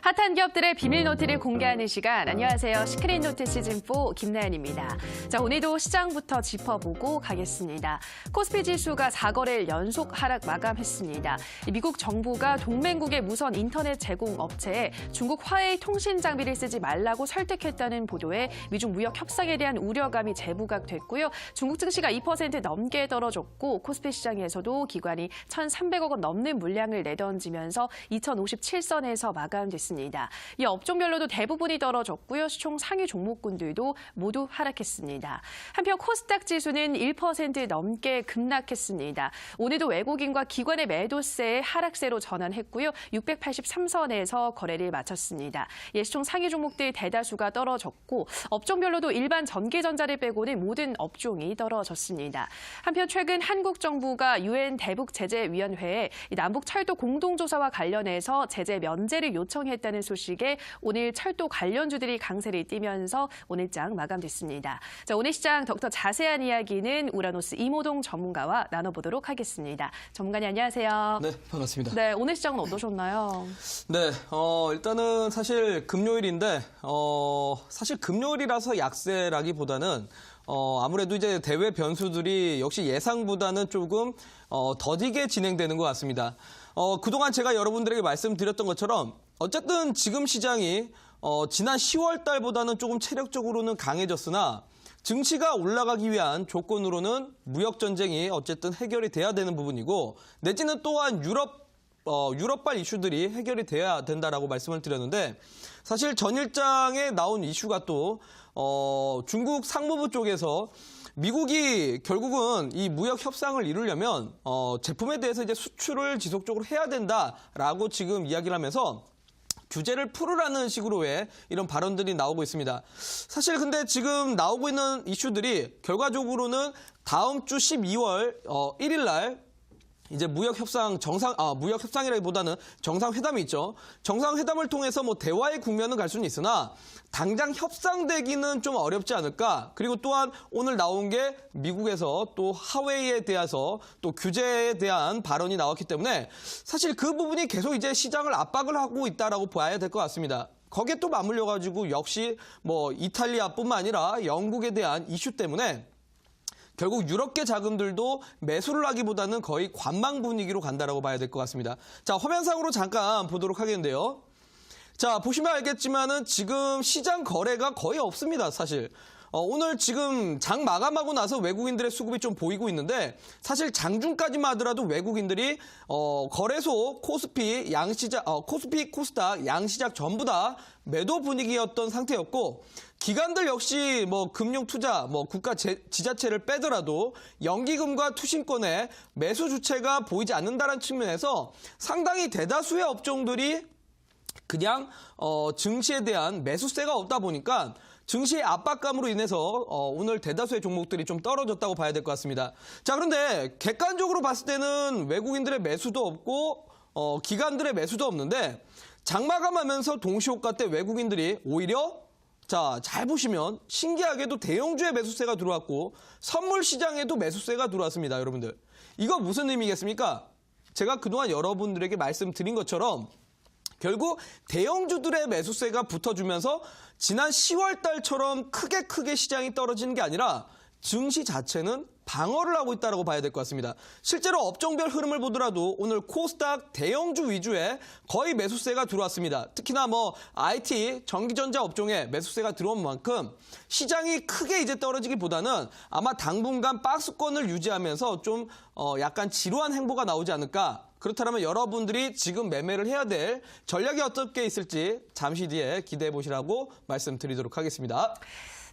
핫한 기업들의 비밀 노트를 공개하는 시간. 안녕하세요. 시크릿 노트 시즌4 김나연입니다. 자, 오늘도 시장부터 짚어보고 가겠습니다. 코스피 지수가 4거래일 연속 하락 마감했습니다. 미국 정부가 동맹국의 무선 인터넷 제공 업체에 중국 화웨이 통신 장비를 쓰지 말라고 설득했다는 보도에 미중 무역 협상에 대한 우려감이 재부각됐고요. 중국 증시가 2% 넘게 떨어졌고 코스피 시장에서도 기관이 1,300억 원 넘는 물량을 내던지면서 2,057선에서 마감됐습니다. 이 업종별로도 대부분이 떨어졌고요. 시총 상위 종목군들도 모두 하락했습니다. 한편 코스닥 지수는 1% 넘게 급락했습니다. 오늘도 외국인과 기관의 매도세에 하락세로 전환했고요. 683선에서 거래를 마쳤습니다. 시총 상위 종목들 대다수가 떨어졌고 업종별로도 일반 전기전자를 빼고는 모든 업종이 떨어졌습니다. 한편 최근 한국 정부가 유엔 대북제재위원회에 남북 철도 공동조사와 관련해서 제재 면제를 요청했다는 소식에 오늘 철도 관련주들이 강세를 띠면서 오늘장 마감됐습니다. 자, 오늘 시장 더욱더 자세한 이야기는 우라노스 이모동 전문가와 나눠보도록 하겠습니다. 전문가님 안녕하세요. 네, 반갑습니다. 네, 오늘 시장은 어떠셨나요? 네, 일단은 사실 금요일인데 사실 금요일이라서 약세라기보다는 아무래도 이제 대외 변수들이 역시 예상보다는 조금 더디게 진행되는 것 같습니다. 그동안 제가 여러분들에게 말씀드렸던 것처럼 어쨌든 지금 시장이 지난 10월 달보다는 조금 체력적으로는 강해졌으나 증시가 올라가기 위한 조건으로는 무역 전쟁이 어쨌든 해결이 돼야 되는 부분이고 내지는 또한 유럽발 이슈들이 해결이 돼야 된다라고 말씀을 드렸는데 사실 전일장에 나온 이슈가 또 중국 상무부 쪽에서 미국이 결국은 이 무역 협상을 이루려면 제품에 대해서 이제 수출을 지속적으로 해야 된다라고 지금 이야기를 하면서 규제를 풀으라는 식으로의 이런 발언들이 나오고 있습니다. 사실 근데 지금 나오고 있는 이슈들이 결과적으로는 다음 주 12월 1일 날 이제 무역협상이라기보다는 정상회담이 있죠. 정상회담을 통해서 뭐 대화의 국면은 갈 수는 있으나 당장 협상되기는 좀 어렵지 않을까. 그리고 또한 오늘 나온 게 미국에서 또 하웨이에 대해서 또 규제에 대한 발언이 나왔기 때문에 사실 그 부분이 계속 이제 시장을 압박을 하고 있다라고 봐야 될 것 같습니다. 거기에 또 맞물려가지고 역시 뭐 이탈리아뿐만 아니라 영국에 대한 이슈 때문에 결국 유럽계 자금들도 매수를 하기보다는 거의 관망 분위기로 간다라고 봐야 될 것 같습니다. 자, 화면상으로 잠깐 보도록 하겠는데요. 자, 보시면 알겠지만은 지금 시장 거래가 거의 없습니다, 사실. 오늘 지금 장 마감하고 나서 외국인들의 수급이 좀 보이고 있는데 사실 장중까지만 하더라도 외국인들이 거래소, 코스피, 코스피, 코스닥, 양시장 전부 다 매도 분위기였던 상태였고 기관들 역시 뭐 금융 투자, 뭐 국가 지자체를 빼더라도 연기금과 투신권의 매수 주체가 보이지 않는다는 측면에서 상당히 대다수의 업종들이 그냥 증시에 대한 매수세가 없다 보니까 증시의 압박감으로 인해서 오늘 대다수의 종목들이 좀 떨어졌다고 봐야 될 것 같습니다. 자, 그런데 객관적으로 봤을 때는 외국인들의 매수도 없고 기관들의 매수도 없는데 장마감하면서 동시효과 때 외국인들이 오히려 자, 잘 보시면 신기하게도 대형주의 매수세가 들어왔고 선물 시장에도 매수세가 들어왔습니다, 여러분들. 이거 무슨 의미겠습니까? 제가 그동안 여러분들에게 말씀드린 것처럼 결국 대형주들의 매수세가 붙어주면서 지난 10월 달처럼 크게 시장이 떨어지는 게 아니라 증시 자체는 방어를 하고 있다고 봐야 될 것 같습니다. 실제로 업종별 흐름을 보더라도 오늘 코스닥 대형주 위주의 거의 매수세가 들어왔습니다. 특히나 뭐 IT, 전기전자 업종에 매수세가 들어온 만큼 시장이 크게 이제 떨어지기보다는 아마 당분간 박스권을 유지하면서 좀 약간 지루한 행보가 나오지 않을까. 그렇다면 여러분들이 지금 매매를 해야 될 전략이 어떻게 있을지 잠시 뒤에 기대해 보시라고 말씀드리도록 하겠습니다.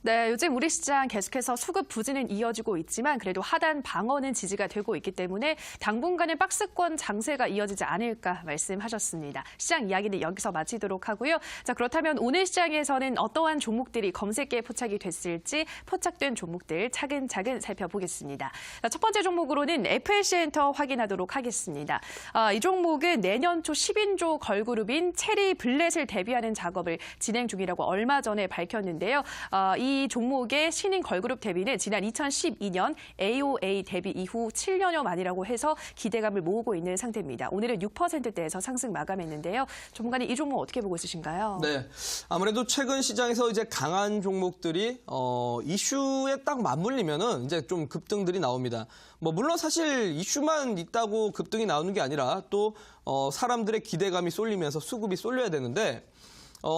네, 요즘 우리 시장 계속해서 수급 부진은 이어지고 있지만 그래도 하단 방어는 지지가 되고 있기 때문에 당분간은 박스권 장세가 이어지지 않을까 말씀하셨습니다. 시장 이야기는 여기서 마치도록 하고요. 자, 그렇다면 오늘 시장에서는 어떠한 종목들이 검색기에 포착이 됐을지 포착된 종목들 차근차근 살펴보겠습니다. 자, 첫 번째 종목으로는 FLC엔터 확인하도록 하겠습니다. 이 종목은 내년 초 10인조 걸그룹인 체리 블렛을 대비하는 작업을 진행 중이라고 얼마 전에 밝혔는데요. 이 이 종목의 신인 걸그룹 데뷔는 지난 2012년 AOA 데뷔 이후 7년여 만이라고 해서 기대감을 모으고 있는 상태입니다. 오늘은 6%대에서 상승 마감했는데요. 전문가님 이 종목 어떻게 보고 있으신가요? 네, 아무래도 최근 시장에서 이제 강한 종목들이 이슈에 딱 맞물리면은 이제 좀 급등들이 나옵니다. 뭐 물론 사실 이슈만 있다고 급등이 나오는 게 아니라 또 사람들의 기대감이 쏠리면서 수급이 쏠려야 되는데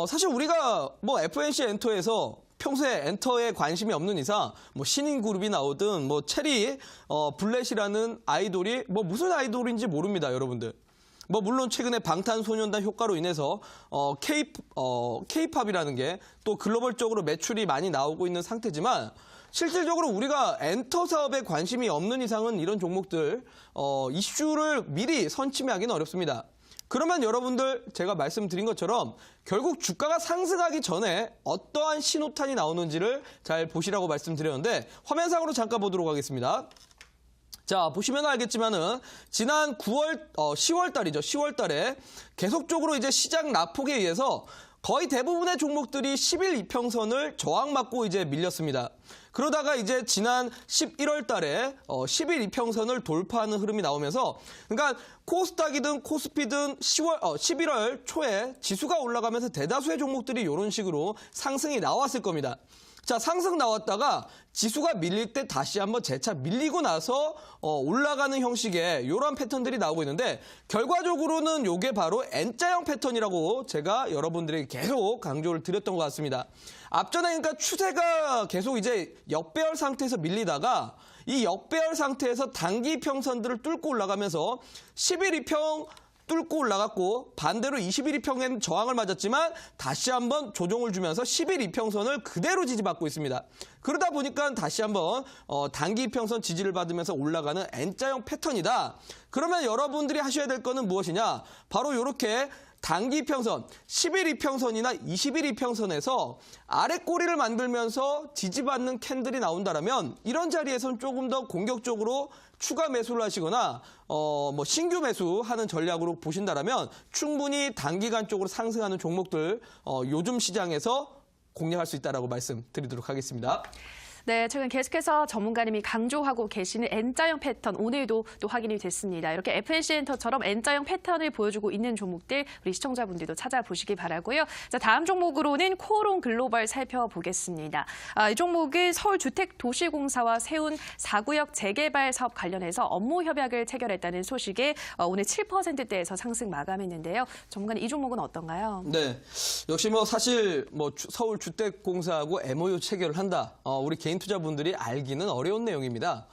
사실 우리가 뭐 FNC 엔터에서 평소에 엔터에 관심이 없는 이상 뭐 신인 그룹이 나오든 뭐 체리 블렛이라는 아이돌이 뭐 무슨 아이돌인지 모릅니다, 여러분들. 뭐 물론 최근에 방탄소년단 효과로 인해서 K-팝이라는 게 또 글로벌적으로 매출이 많이 나오고 있는 상태지만 실질적으로 우리가 엔터 사업에 관심이 없는 이상은 이런 종목들 이슈를 미리 선침해하기는 어렵습니다. 그러면 여러분들 제가 말씀드린 것처럼 결국 주가가 상승하기 전에 어떠한 신호탄이 나오는지를 잘 보시라고 말씀드렸는데 화면상으로 잠깐 보도록 하겠습니다. 자, 보시면 알겠지만은 지난 10월 달이죠. 10월 달에 계속적으로 이제 시장 낙폭에 의해서 거의 대부분의 종목들이 10일 이평선을 저항받고 이제 밀렸습니다. 그러다가 이제 지난 11월 달에 10일 이평선을 돌파하는 흐름이 나오면서 그러니까 코스닥이든 코스피든 11월 초에 지수가 올라가면서 대다수의 종목들이 이런 식으로 상승이 나왔을 겁니다. 자, 상승 나왔다가 지수가 밀릴 때 다시 한번 재차 밀리고 나서 올라가는 형식의 이러한 패턴들이 나오고 있는데 결과적으로는 이게 바로 N자형 패턴이라고 제가 여러분들에게 계속 강조를 드렸던 것 같습니다. 앞전에 그러니까 추세가 계속 이제 역배열 상태에서 밀리다가 이 역배열 상태에서 단기 평선들을 뚫고 올라가면서 11 2평 뚫고 올라갔고 반대로 21 2평엔 저항을 맞았지만 다시 한번 조정을 주면서 11 2평선을 그대로 지지받고 있습니다. 그러다 보니까 다시 한번 단기 이평선 지지를 받으면서 올라가는 N자형 패턴이다. 그러면 여러분들이 하셔야 될 거는 무엇이냐? 바로 이렇게 단기 이평선, 11 이평선이나 21 이평선에서 아래 꼬리를 만들면서 지지받는 캔들이 나온다면 이런 자리에서는 조금 더 공격적으로 추가 매수를 하시거나 뭐 신규 매수하는 전략으로 보신다면 충분히 단기간적으로 상승하는 종목들 요즘 시장에서 공략할 수 있다라고 말씀드리도록 하겠습니다. 네, 최근 계속해서 전문가님이 강조하고 계시는 N자형 패턴 오늘도 또 확인이 됐습니다. 이렇게 FNC 엔터처럼 N자형 패턴을 보여주고 있는 종목들 우리 시청자분들도 찾아보시기 바라고요. 자, 다음 종목으로는 코오롱 글로벌 살펴보겠습니다. 이 종목은 서울주택도시공사와 세운 4구역 재개발 사업 관련해서 업무 협약을 체결했다는 소식에 오늘 7%대에서 상승 마감했는데요. 전문가님 이 종목은 어떤가요? 네, 역시 뭐 사실 뭐 서울주택공사하고 MOU 체결을 한다. 우리 개인 투자분들이 알기는 어려운 내용입니다.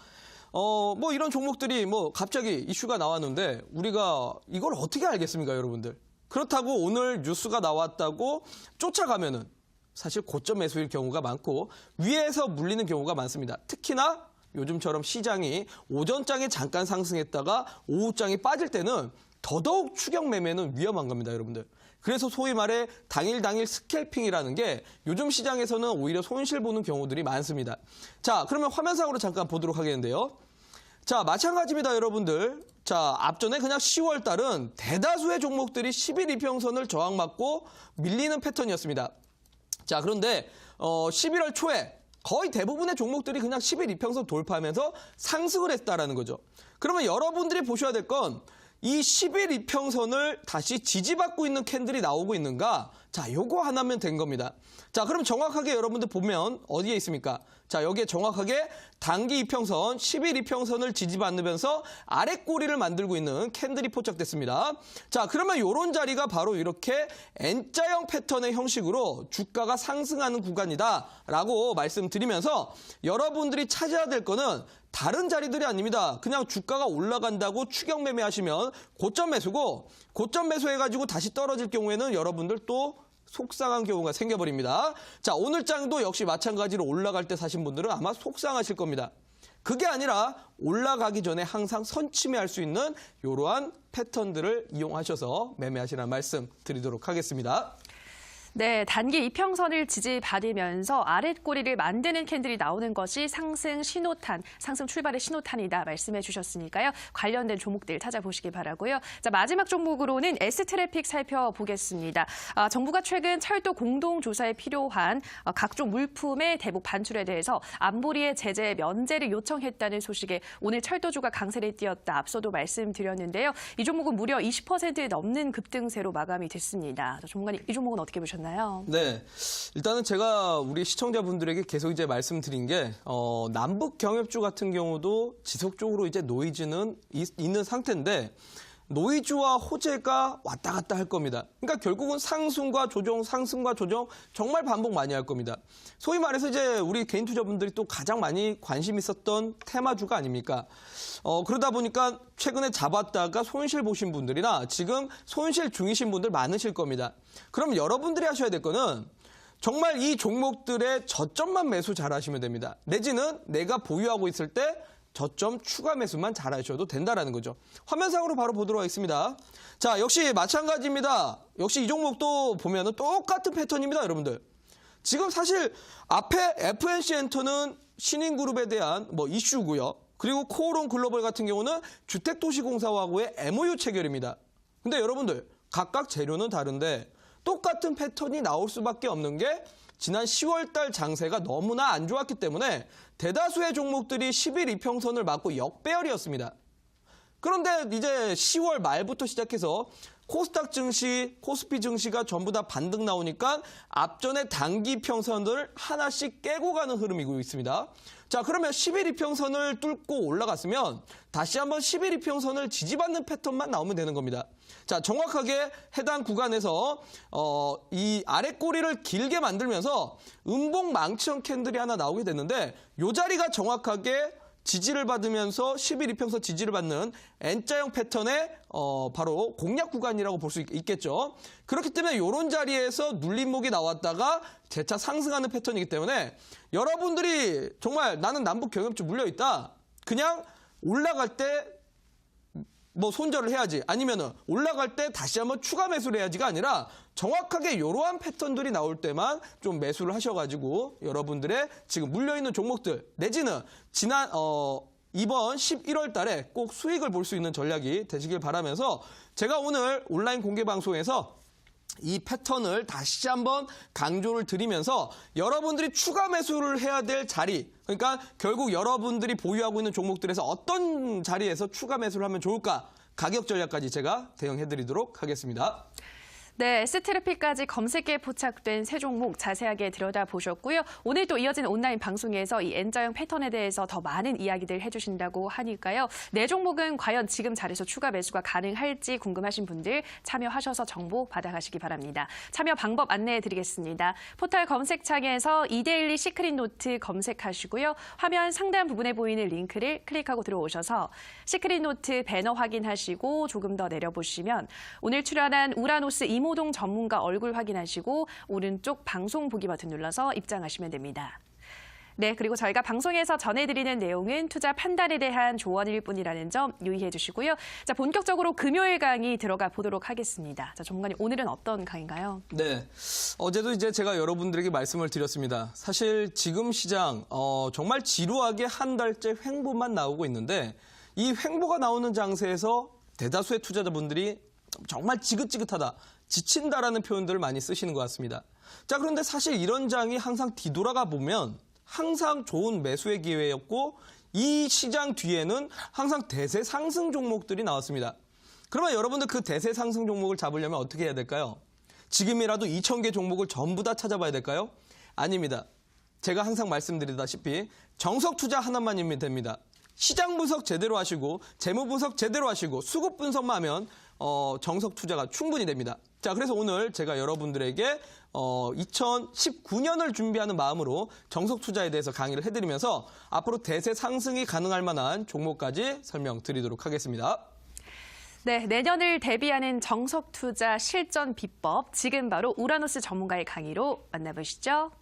뭐 이런 종목들이 뭐 갑자기 이슈가 나왔는데 우리가 이걸 어떻게 알겠습니까, 여러분들? 그렇다고 오늘 뉴스가 나왔다고 쫓아가면은 사실 고점 매수일 경우가 많고 위에서 물리는 경우가 많습니다. 특히나 요즘처럼 시장이 오전장에 잠깐 상승했다가 오후장에 빠질 때는 더더욱 추격 매매는 위험한 겁니다, 여러분들. 그래서 소위 말해 당일 스캘핑이라는 게 요즘 시장에서는 오히려 손실 보는 경우들이 많습니다. 자, 그러면 화면상으로 잠깐 보도록 하겠는데요. 자, 마찬가지입니다, 여러분들. 자, 앞전에 그냥 10월 달은 대다수의 종목들이 11 이평선을 저항받고 밀리는 패턴이었습니다. 자, 그런데 11월 초에 거의 대부분의 종목들이 그냥 11 이평선 돌파하면서 상승을 했다라는 거죠. 그러면 여러분들이 보셔야 될 건 이 11 이평선을 다시 지지받고 있는 캔들이 나오고 있는가? 자, 요거 하나면 된 겁니다. 자, 그럼 정확하게 여러분들 보면 어디에 있습니까? 자, 여기에 정확하게 단기 이평선, 11 이평선을 지지받으면서 아래 꼬리를 만들고 있는 캔들이 포착됐습니다. 자, 그러면 요런 자리가 바로 이렇게 N자형 패턴의 형식으로 주가가 상승하는 구간이다라고 말씀드리면서 여러분들이 찾아야 될 거는 다른 자리들이 아닙니다. 그냥 주가가 올라간다고 추격 매매하시면 고점 매수고 고점 매수해가지고 다시 떨어질 경우에는 여러분들 또 속상한 경우가 생겨버립니다. 자, 오늘 장도 역시 마찬가지로 올라갈 때 사신 분들은 아마 속상하실 겁니다. 그게 아니라 올라가기 전에 항상 선침해할 수 있는 이러한 패턴들을 이용하셔서 매매하시라는 말씀 드리도록 하겠습니다. 네, 단기 이평선을 지지받으면서 아랫꼬리를 만드는 캔들이 나오는 것이 상승 신호탄, 상승 출발의 신호탄이다 말씀해 주셨으니까요. 관련된 종목들 찾아보시기 바라고요. 자, 마지막 종목으로는 S트래픽 살펴보겠습니다. 정부가 최근 철도 공동조사에 필요한 각종 물품의 대북 반출에 대해서 안보리의 제재 면제를 요청했다는 소식에 오늘 철도주가 강세를 띄었다. 앞서도 말씀드렸는데요. 이 종목은 무려 20% 넘는 급등세로 마감이 됐습니다. 전문가님, 이 종목은 어떻게 보셨나요? 네, 일단은 제가 우리 시청자분들에게 계속 이제 말씀드린 게 남북 경협주 같은 경우도 지속적으로 이제 노이즈는 있는 상태인데 노이즈와 호재가 왔다 갔다 할 겁니다. 그러니까 결국은 상승과 조정, 상승과 조정 정말 반복 많이 할 겁니다. 소위 말해서 이제 우리 개인 투자분들이 또 가장 많이 관심 있었던 테마주가 아닙니까? 그러다 보니까 최근에 잡았다가 손실 보신 분들이나 지금 손실 중이신 분들 많으실 겁니다. 그럼 여러분들이 하셔야 될 거는 정말 이 종목들의 저점만 매수 잘 하시면 됩니다. 내지는 내가 보유하고 있을 때 저점 추가 매수만 잘 하셔도 된다라는 거죠. 화면상으로 바로 보도록 하겠습니다. 자, 역시 마찬가지입니다. 역시 이 종목도 보면은 똑같은 패턴입니다, 여러분들. 지금 사실 앞에 FNC 엔터는 신인그룹에 대한 이슈고요. 그리고 코오롱 글로벌 같은 경우는 주택도시공사하고의 MOU 체결입니다. 근데 여러분들 각각 재료는 다른데 똑같은 패턴이 나올 수밖에 없는 게 지난 10월 달 장세가 너무나 안 좋았기 때문에 대다수의 종목들이 10일 이평선을 맞고 역배열이었습니다. 그런데 이제 10월 말부터 시작해서 코스닥 증시, 코스피 증시가 전부 다 반등 나오니까 앞전에 단기 평선을 하나씩 깨고 가는 흐름이고 있습니다. 자, 그러면 10일 이평선을 뚫고 올라갔으면 다시 한번 10일 이평선을 지지받는 패턴만 나오면 되는 겁니다. 자, 정확하게 해당 구간에서 이 아랫꼬리를 길게 만들면서 음봉 망치형 캔들이 하나 나오게 됐는데 이 자리가 정확하게 지지를 받으면서 10일 이평선 지지를 받는 N자형 패턴의 바로 공략 구간이라고 볼 수 있겠죠. 그렇기 때문에 이런 자리에서 눌림목이 나왔다가 재차 상승하는 패턴이기 때문에 여러분들이 정말 나는 남북 경협주 물려있다. 그냥 올라갈 때 손절을 해야지 아니면은 올라갈 때 다시 한번 추가 매수를 해야지가 아니라 정확하게 이러한 패턴들이 나올 때만 좀 매수를 하셔가지고 여러분들의 지금 물려있는 종목들 내지는 이번 11월 달에 꼭 수익을 볼 수 있는 전략이 되시길 바라면서 제가 오늘 온라인 공개 방송에서 이 패턴을 다시 한번 강조를 드리면서 여러분들이 추가 매수를 해야 될 자리, 그러니까 결국 여러분들이 보유하고 있는 종목들에서 어떤 자리에서 추가 매수를 하면 좋을까? 가격 전략까지 제가 대응해드리도록 하겠습니다. 네, S트래픽까지 검색에 포착된 세 종목 자세하게 들여다보셨고요. 오늘 또 이어지는 온라인 방송에서 이 N자형 패턴에 대해서 더 많은 이야기들 해주신다고 하니까요. 네 종목은 과연 지금 자리에서 추가 매수가 가능할지 궁금하신 분들 참여하셔서 정보 받아가시기 바랍니다. 참여 방법 안내해드리겠습니다. 포털 검색창에서 이데일리 시크릿 노트 검색하시고요. 화면 상단 부분에 보이는 링크를 클릭하고 들어오셔서 시크릿 노트 배너 확인하시고 조금 더 내려보시면 오늘 출연한 우라노스 이모동 전문가 얼굴 확인하시고 오른쪽 방송 보기 버튼 눌러서 입장하시면 됩니다. 네, 그리고 저희가 방송에서 전해드리는 내용은 투자 판단에 대한 조언일 뿐이라는 점 유의해 주시고요. 자, 본격적으로 금요일 강의 들어가 보도록 하겠습니다. 자, 전문가님, 오늘은 어떤 강의인가요? 네, 어제도 이제 제가 여러분들에게 말씀을 드렸습니다. 사실 지금 시장 정말 지루하게 한 달째 횡보만 나오고 있는데 이 횡보가 나오는 장세에서 대다수의 투자자분들이 정말 지긋지긋하다, 지친다라는 표현들을 많이 쓰시는 것 같습니다. 자, 그런데 사실 이런 장이 항상 뒤돌아가 보면 항상 좋은 매수의 기회였고 이 시장 뒤에는 항상 대세 상승 종목들이 나왔습니다. 그러면 여러분들 그 대세 상승 종목을 잡으려면 어떻게 해야 될까요? 지금이라도 2,000개 종목을 전부 다 찾아봐야 될까요? 아닙니다. 제가 항상 말씀드리다시피 정석 투자 하나만이면 됩니다. 시장 분석 제대로 하시고 재무 분석 제대로 하시고 수급 분석만 하면 정석 투자가 충분히 됩니다. 자, 그래서 오늘 제가 여러분들에게 2019년을 준비하는 마음으로 정석 투자에 대해서 강의를 해드리면서 앞으로 대세 상승이 가능할 만한 종목까지 설명드리도록 하겠습니다. 네, 내년을 대비하는 정석 투자 실전 비법, 지금 바로 우라노스 전문가의 강의로 만나보시죠.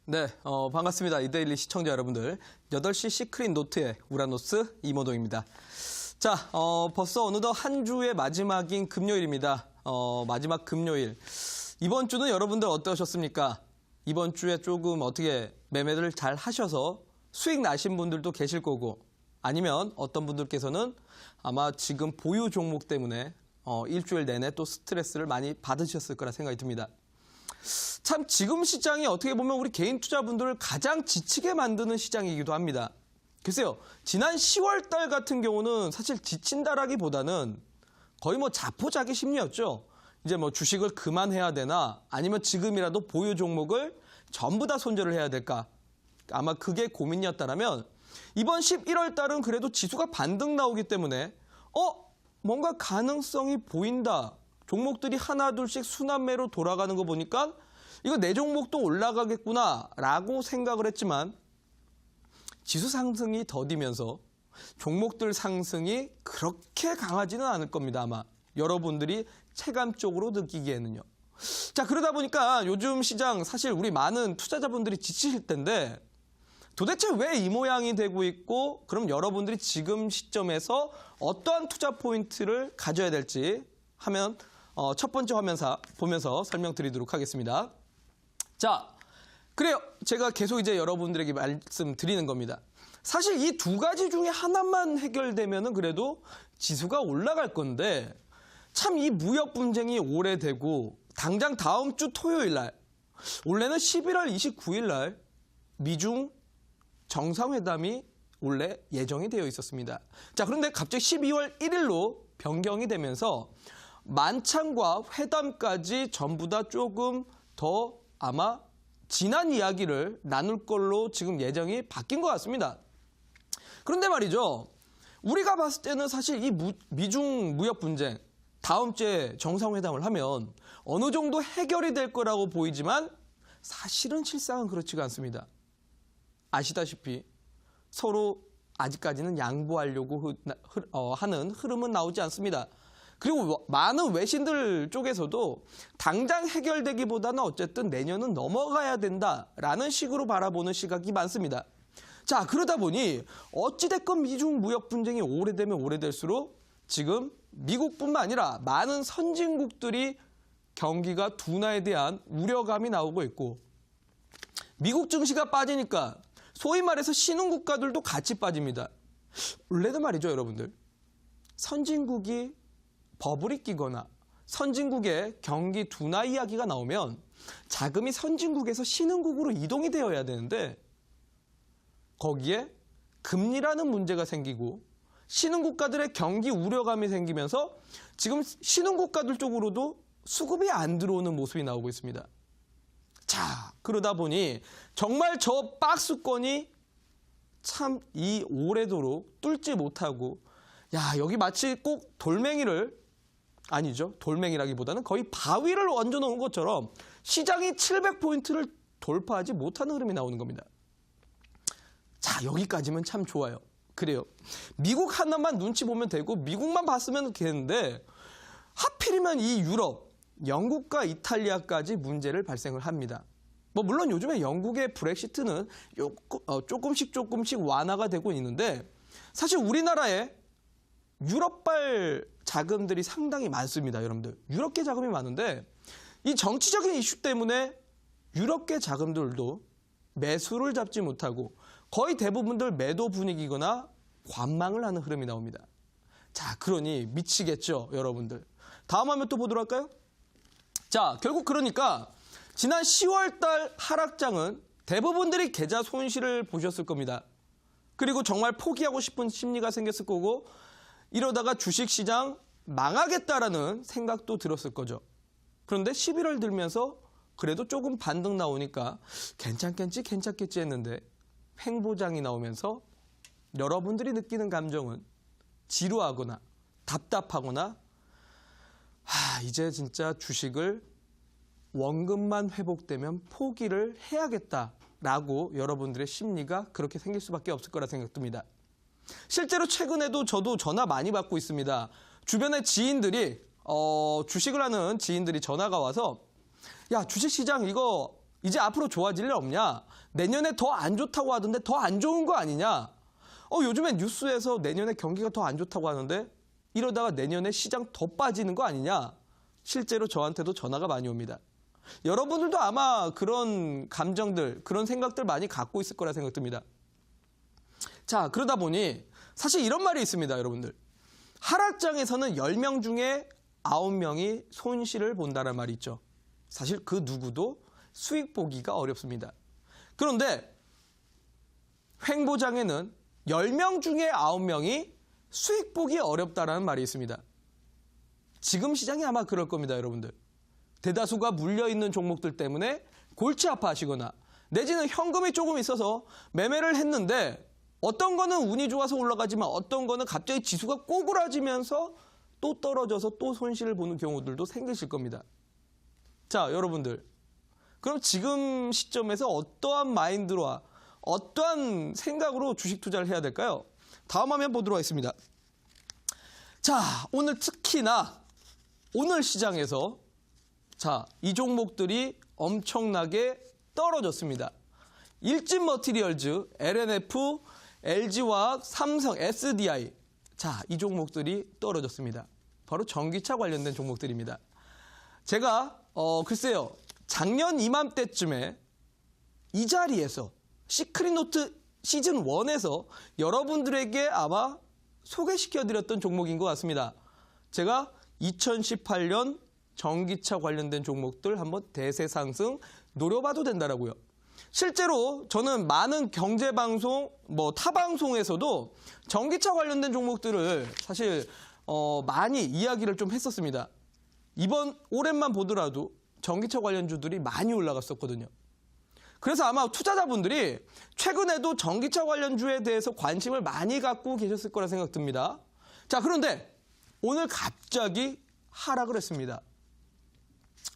네, 반갑습니다. 이데일리 시청자 여러분들. 8시 시크릿 노트의 우라노스 이모동입니다. 자, 벌써 어느덧 한 주의 마지막인 금요일입니다. 마지막 금요일. 이번 주는 여러분들 어떠셨습니까? 이번 주에 조금 어떻게 매매를 잘 하셔서 수익 나신 분들도 계실 거고, 아니면 어떤 분들께서는 아마 지금 보유 종목 때문에 일주일 내내 또 스트레스를 많이 받으셨을 거라 생각이 듭니다. 참 지금 시장이 어떻게 보면 우리 개인 투자분들을 가장 지치게 만드는 시장이기도 합니다. 글쎄요, 지난 10월 달 같은 경우는 사실 지친다라기보다는 거의 뭐 자포자기 심리였죠. 이제 뭐 주식을 그만해야 되나, 아니면 지금이라도 보유 종목을 전부 다 손절을 해야 될까. 아마 그게 고민이었다면 이번 11월 달은 그래도 지수가 반등 나오기 때문에 뭔가 가능성이 보인다. 종목들이 하나 둘씩 순환매로 돌아가는 거 보니까 이거 내 종목도 올라가겠구나라고 생각을 했지만 지수 상승이 더디면서 종목들 상승이 그렇게 강하지는 않을 겁니다. 아마 여러분들이 체감적으로 느끼기에는요. 자, 그러다 보니까 요즘 시장 사실 우리 많은 투자자분들이 지치실 텐데 도대체 왜 이 모양이 되고 있고, 그럼 여러분들이 지금 시점에서 어떠한 투자 포인트를 가져야 될지 하면 첫 번째 화면사 보면서 설명드리도록 하겠습니다. 자, 그래요. 제가 계속 이제 여러분들에게 말씀드리는 겁니다. 사실 이 두 가지 중에 하나만 해결되면은 그래도 지수가 올라갈 건데, 참 이 무역 분쟁이 오래되고 당장 다음 주 토요일 날, 원래는 11월 29일 날 미중 정상회담이 원래 예정이 되어 있었습니다. 자, 그런데 갑자기 12월 1일로 변경이 되면서 만찬과 회담까지 전부 다 조금 더 아마 지난 이야기를 나눌 걸로 지금 예정이 바뀐 것 같습니다. 그런데 말이죠. 우리가 봤을 때는 사실 이 미중 무역 분쟁 다음 주에 정상회담을 하면 어느 정도 해결이 될 거라고 보이지만 사실은 실상은 그렇지가 않습니다. 아시다시피 서로 아직까지는 양보하려고 하는 흐름은 나오지 않습니다. 그리고 많은 외신들 쪽에서도 당장 해결되기보다는 어쨌든 내년은 넘어가야 된다라는 식으로 바라보는 시각이 많습니다. 자, 그러다 보니 어찌됐건 미중 무역 분쟁이 오래되면 오래될수록 지금 미국뿐만 아니라 많은 선진국들이 경기가 둔화에 대한 우려감이 나오고 있고, 미국 증시가 빠지니까 소위 말해서 신흥국가들도 같이 빠집니다. 원래는 말이죠, 여러분들. 선진국이 버블이 끼거나 선진국의 경기 둔화 이야기가 나오면 자금이 선진국에서 신흥국으로 이동이 되어야 되는데 거기에 금리라는 문제가 생기고 신흥국가들의 경기 우려감이 생기면서 지금 신흥국가들 쪽으로도 수급이 안 들어오는 모습이 나오고 있습니다. 자, 그러다 보니 정말 저 박스권이 참 이 오래도록 뚫지 못하고, 야, 여기 마치 꼭 돌멩이를, 아니죠, 돌멩이라기보다는 거의 바위를 얹어 놓은 것처럼 시장이 700포인트를 돌파하지 못하는 흐름이 나오는 겁니다. 자, 여기까지면 참 좋아요. 그래요. 미국 하나만 눈치 보면 되고 미국만 봤으면 되는데 하필이면 이 유럽, 영국과 이탈리아까지 문제를 발생을 합니다. 뭐 물론 요즘에 영국의 브렉시트는 조금씩 완화가 되고 있는데 사실 우리나라에 유럽발 자금들이 상당히 많습니다, 여러분들. 유럽계 자금이 많은데 이 정치적인 이슈 때문에 유럽계 자금들도 매수를 잡지 못하고 거의 대부분들 매도 분위기거나 관망을 하는 흐름이 나옵니다. 자, 그러니 미치겠죠, 여러분들. 다음 화면 또 보도록 할까요? 자, 결국 그러니까 지난 10월 달 하락장은 대부분들이 계좌 손실을 보셨을 겁니다. 그리고 정말 포기하고 싶은 심리가 생겼을 거고 이러다가 주식시장 망하겠다라는 생각도 들었을 거죠. 그런데 11월 들면서 그래도 조금 반등 나오니까 괜찮겠지 했는데 횡보장이 나오면서 여러분들이 느끼는 감정은 지루하거나 답답하거나 이제 진짜 주식을 원금만 회복되면 포기를 해야겠다라고 여러분들의 심리가 그렇게 생길 수밖에 없을 거라 생각됩니다. 실제로 최근에도 저도 전화 많이 받고 있습니다. 주변의 지인들이 주식을 하는 지인들이 전화가 와서 야, 주식시장 이거 이제 앞으로 좋아질 일 없냐? 내년에 더 안 좋다고 하던데 더 안 좋은 거 아니냐? 요즘에 뉴스에서 내년에 경기가 더 안 좋다고 하는데 이러다가 내년에 시장 더 빠지는 거 아니냐? 실제로 저한테도 전화가 많이 옵니다. 여러분들도 아마 그런 감정들, 그런 생각들 많이 갖고 있을 거라 생각됩니다. 자, 그러다 보니 사실 이런 말이 있습니다, 여러분들. 하락장에서는 10명 중에 9명이 손실을 본다는 말이 있죠. 사실 그 누구도 수익 보기가 어렵습니다. 그런데 횡보장에는 10명 중에 9명이 수익 보기 어렵다는 말이 있습니다. 지금 시장이 아마 그럴 겁니다, 여러분들. 대다수가 물려있는 종목들 때문에 골치 아파하시거나 내지는 현금이 조금 있어서 매매를 했는데 어떤 거는 운이 좋아서 올라가지만 어떤 거는 갑자기 지수가 꼬꾸라지면서 또 떨어져서 또 손실을 보는 경우들도 생기실 겁니다. 자, 여러분들. 그럼 지금 시점에서 어떠한 마인드와 어떠한 생각으로 주식 투자를 해야 될까요? 다음 화면 보도록 하겠습니다. 자, 오늘 특히나 오늘 시장에서 자, 이 종목들이 엄청나게 떨어졌습니다. 일진머티리얼즈, LNF, LG화학, 삼성, SDI. 자, 이 종목들이 떨어졌습니다. 바로 전기차 관련된 종목들입니다. 제가 글쎄요. 작년 이맘때쯤에 이 자리에서 시크릿노트 시즌 1에서 여러분들에게 아마 소개시켜드렸던 종목인 것 같습니다. 제가 2018년 전기차 관련된 종목들 한번 대세 상승 노려봐도 된다라고요. 실제로 저는 많은 경제방송, 타방송에서도 전기차 관련된 종목들을 사실 많이 이야기를 좀 했었습니다. 이번 올해만 보더라도 전기차 관련주들이 많이 올라갔었거든요. 그래서 아마 투자자분들이 최근에도 전기차 관련주에 대해서 관심을 많이 갖고 계셨을 거라 생각됩니다. 자, 그런데 오늘 갑자기 하락을 했습니다.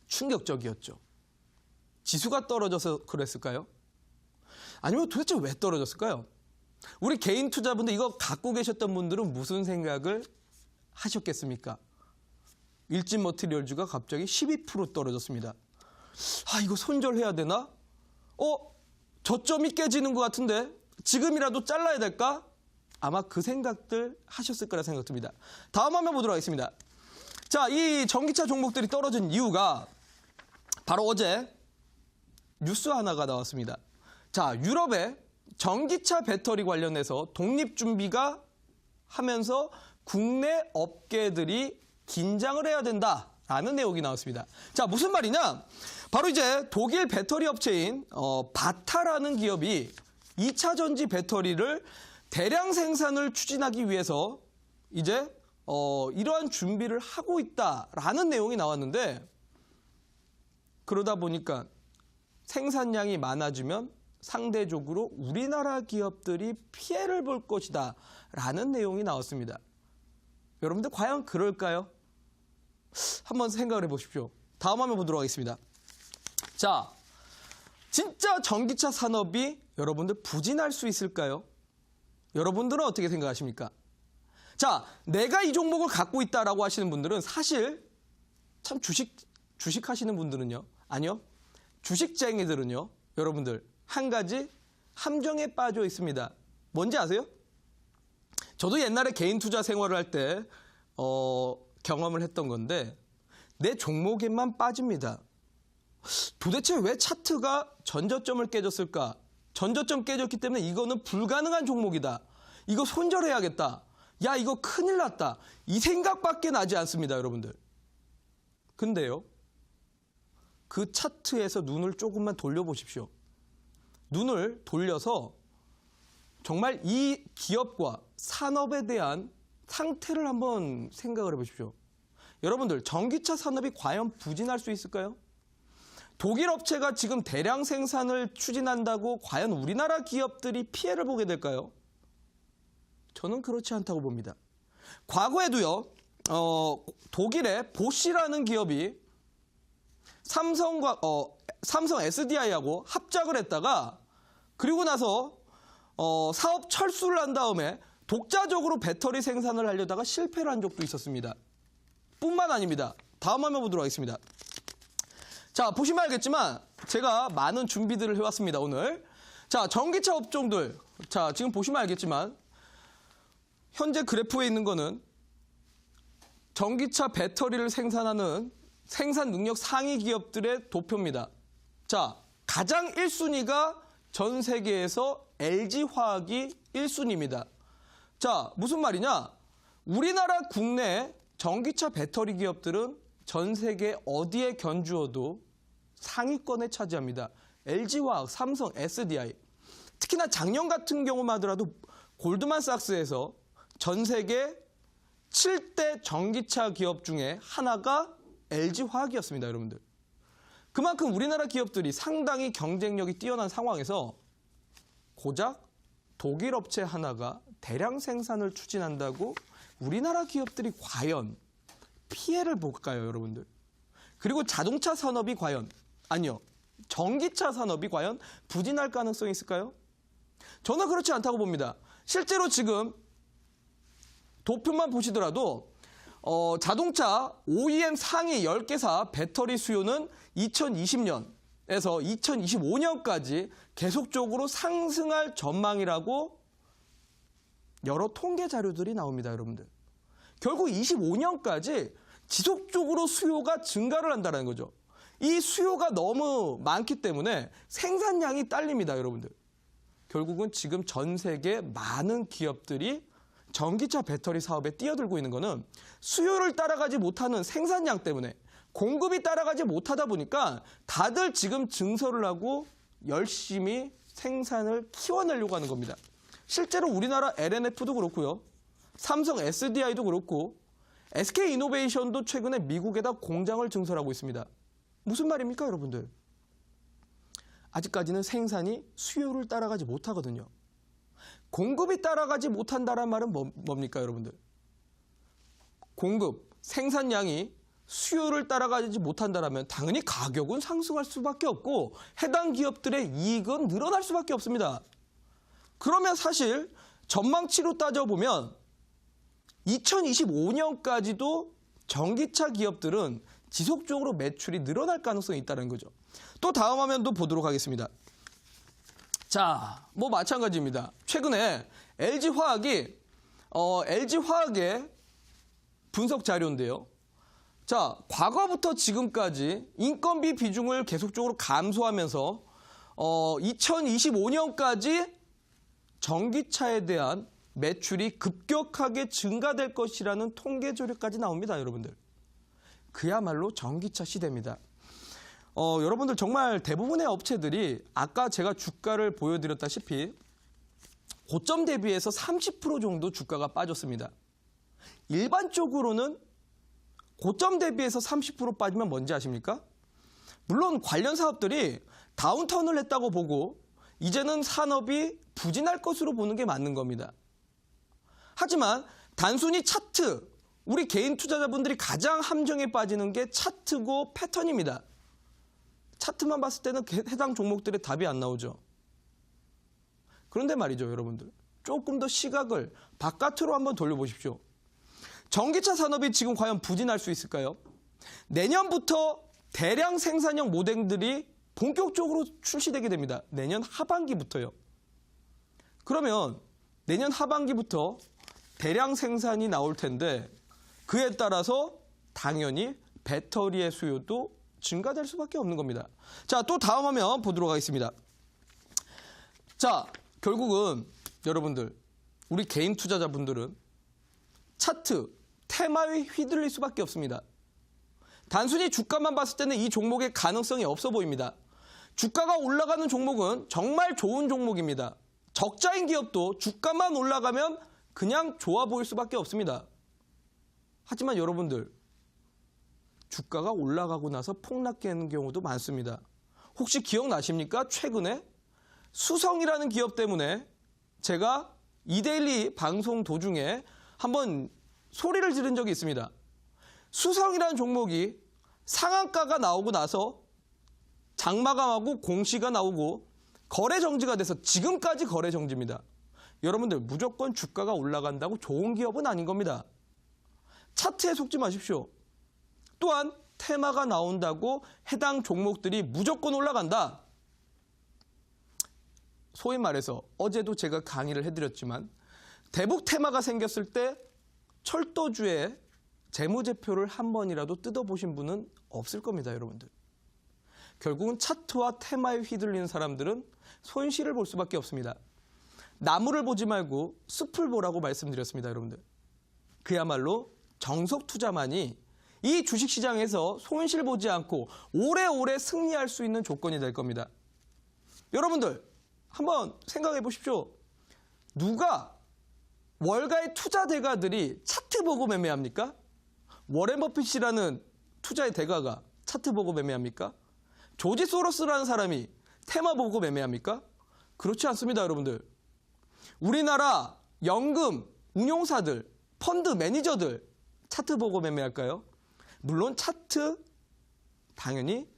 충격적이었죠. 지수가 떨어져서 그랬을까요? 아니면 도대체 왜 떨어졌을까요? 우리 개인 투자분들 이거 갖고 계셨던 분들은 무슨 생각을 하셨겠습니까? 일진머티리얼즈가 갑자기 12% 떨어졌습니다. 이거 손절해야 되나? 저점이 깨지는 것 같은데 지금이라도 잘라야 될까? 아마 그 생각들 하셨을 거라 생각됩니다. 다음 화면 보도록 하겠습니다. 자, 이 전기차 종목들이 떨어진 이유가 바로 어제 뉴스 하나가 나왔습니다. 자, 유럽의 전기차 배터리 관련해서 독립준비가 하면서 국내 업계들이 긴장을 해야 된다라는 내용이 나왔습니다. 자, 무슨 말이냐? 바로 이제 독일 배터리 업체인 바타라는 기업이 2차 전지 배터리를 대량 생산을 추진하기 위해서 이제 이러한 준비를 하고 있다라는 내용이 나왔는데 그러다 보니까 생산량이 많아지면 상대적으로 우리나라 기업들이 피해를 볼 것이다 라는 내용이 나왔습니다. 여러분들 과연 그럴까요? 한번 생각을 해보십시오. 다음 화면 보도록 하겠습니다. 자, 진짜 전기차 산업이 여러분들 부진할 수 있을까요? 여러분들은 어떻게 생각하십니까? 자, 내가 이 종목을 갖고 있다라고 하시는 분들은 사실 참 주식 하시는 분들은요. 아니요. 주식쟁이들은요. 여러분들 한 가지 함정에 빠져 있습니다. 뭔지 아세요? 저도 옛날에 개인 투자 생활을 할 때 경험을 했던 건데 내 종목에만 빠집니다. 도대체 왜 차트가 전저점을 깨졌을까? 전저점 깨졌기 때문에 이거는 불가능한 종목이다. 이거 손절해야겠다. 야, 이거 큰일 났다. 이 생각밖에 나지 않습니다, 여러분들. 근데요. 그 차트에서 눈을 조금만 돌려보십시오. 눈을 돌려서 정말 이 기업과 산업에 대한 상태를 한번 생각을 해보십시오. 여러분들, 전기차 산업이 과연 부진할 수 있을까요? 독일 업체가 지금 대량 생산을 추진한다고 과연 우리나라 기업들이 피해를 보게 될까요? 저는 그렇지 않다고 봅니다. 과거에도요, 독일의 보쉬라는 기업이 삼성 SDI하고 합작을 했다가 그리고 나서 사업 철수를 한 다음에 독자적으로 배터리 생산을 하려다가 실패를 한 적도 있었습니다. 뿐만 아닙니다. 다음 화면 보도록 하겠습니다. 자, 보시면 알겠지만 제가 많은 준비들을 해왔습니다, 오늘. 자, 전기차 업종들. 자, 지금 보시면 알겠지만 현재 그래프에 있는 거는 전기차 배터리를 생산하는 생산 능력 상위 기업들의 도표입니다. 자, 가장 1순위가 전 세계에서 LG화학이 1순위입니다. 자, 무슨 말이냐? 우리나라 국내 전기차 배터리 기업들은 전 세계 어디에 견주어도 상위권에 차지합니다. LG화학, 삼성, SDI. 특히나 작년 같은 경우만 하더라도 골드만삭스에서 전 세계 7대 전기차 기업 중에 하나가 LG화학이었습니다, 여러분들. 그만큼 우리나라 기업들이 상당히 경쟁력이 뛰어난 상황에서 고작 독일 업체 하나가 대량 생산을 추진한다고 우리나라 기업들이 과연 피해를 볼까요, 여러분들? 그리고 자동차 산업이 과연, 아니요, 전기차 산업이 과연 부진할 가능성이 있을까요? 저는 그렇지 않다고 봅니다. 실제로 지금 도표만 보시더라도 자동차 OEM 상위 10개사 배터리 수요는 2020년에서 2025년까지 계속적으로 상승할 전망이라고 여러 통계 자료들이 나옵니다, 여러분들. 결국 25년까지 지속적으로 수요가 증가를 한다는 거죠. 이 수요가 너무 많기 때문에 생산량이 딸립니다, 여러분들. 결국은 지금 전 세계 많은 기업들이 전기차 배터리 사업에 뛰어들고 있는 거는 수요를 따라가지 못하는 생산량 때문에 공급이 따라가지 못하다 보니까 다들 지금 증설을 하고 열심히 생산을 키워내려고 하는 겁니다. 실제로 우리나라 LNF도 그렇고요. 삼성 SDI도 그렇고 SK이노베이션도 최근에 미국에다 공장을 증설하고 있습니다. 무슨 말입니까, 여러분들? 아직까지는 생산이 수요를 따라가지 못하거든요. 공급이 따라가지 못한다는 말은 뭡니까, 여러분들? 공급, 생산량이 수요를 따라가지 못한다면 당연히 가격은 상승할 수밖에 없고 해당 기업들의 이익은 늘어날 수밖에 없습니다. 그러면 사실 전망치로 따져보면 2025년까지도 전기차 기업들은 지속적으로 매출이 늘어날 가능성이 있다는 거죠. 또 다음 화면도 보도록 하겠습니다. 자, 뭐 마찬가지입니다. 최근에 LG화학의 분석 자료인데요. 자, 과거부터 지금까지 인건비 비중을 계속적으로 감소하면서 2025년까지 전기차에 대한 매출이 급격하게 증가될 것이라는 통계 조례까지 나옵니다, 여러분들. 그야말로 전기차 시대입니다. 여러분들 정말 대부분의 업체들이 아까 제가 주가를 보여드렸다시피 고점 대비해서 30% 정도 주가가 빠졌습니다. 일반적으로는 고점 대비해서 30% 빠지면 뭔지 아십니까? 물론 관련 사업들이 다운턴을 했다고 보고 이제는 산업이 부진할 것으로 보는 게 맞는 겁니다. 하지만 단순히 차트, 우리 개인 투자자분들이 가장 함정에 빠지는 게 차트고 패턴입니다. 차트만 봤을 때는 해당 종목들의 답이 안 나오죠. 그런데 말이죠, 여러분들. 조금 더 시각을 바깥으로 한번 돌려보십시오. 전기차 산업이 지금 과연 부진할 수 있을까요? 내년부터 대량 생산형 모델들이 본격적으로 출시되게 됩니다. 내년 하반기부터요. 그러면 내년 하반기부터 대량 생산이 나올 텐데 그에 따라서 당연히 배터리의 수요도 증가될 수밖에 없는 겁니다. 자, 또 다음 화면 보도록 하겠습니다. 자, 결국은 여러분들, 우리 개인 투자자분들은 차트, 테마에 휘둘릴 수밖에 없습니다. 단순히 주가만 봤을 때는 이 종목의 가능성이 없어 보입니다. 주가가 올라가는 종목은 정말 좋은 종목입니다. 적자인 기업도 주가만 올라가면 그냥 좋아 보일 수밖에 없습니다. 하지만 여러분들, 주가가 올라가고 나서 폭락되는 경우도 많습니다. 혹시 기억나십니까? 최근에 수성이라는 기업 때문에 제가 이데일리 방송 도중에 한번 소리를 지른 적이 있습니다. 수성이라는 종목이 상한가가 나오고 나서 장마감하고 공시가 나오고 거래 정지가 돼서 지금까지 거래 정지입니다. 여러분들, 무조건 주가가 올라간다고 좋은 기업은 아닌 겁니다. 차트에 속지 마십시오. 또한 테마가 나온다고 해당 종목들이 무조건 올라간다. 소위 말해서 어제도 제가 강의를 해드렸지만 대북 테마가 생겼을 때 철도주의 재무제표를 한 번이라도 뜯어보신 분은 없을 겁니다, 여러분들. 결국은 차트와 테마에 휘둘리는 사람들은 손실을 볼 수밖에 없습니다. 나무를 보지 말고 숲을 보라고 말씀드렸습니다, 여러분들. 그야말로 정석 투자만이 이 주식시장에서 손실 보지 않고 오래오래 승리할 수 있는 조건이 될 겁니다. 여러분들 한번 생각해 보십시오. 누가 월가의 투자 대가들이 차트 보고 매매합니까? 워렌 버핏이라는 투자의 대가가 차트 보고 매매합니까? 조지 소로스라는 사람이 테마 보고 매매합니까? 그렇지 않습니다, 여러분들. 우리나라 연금 운용사들, 펀드 매니저들 차트 보고 매매할까요? 물론 차트 당연히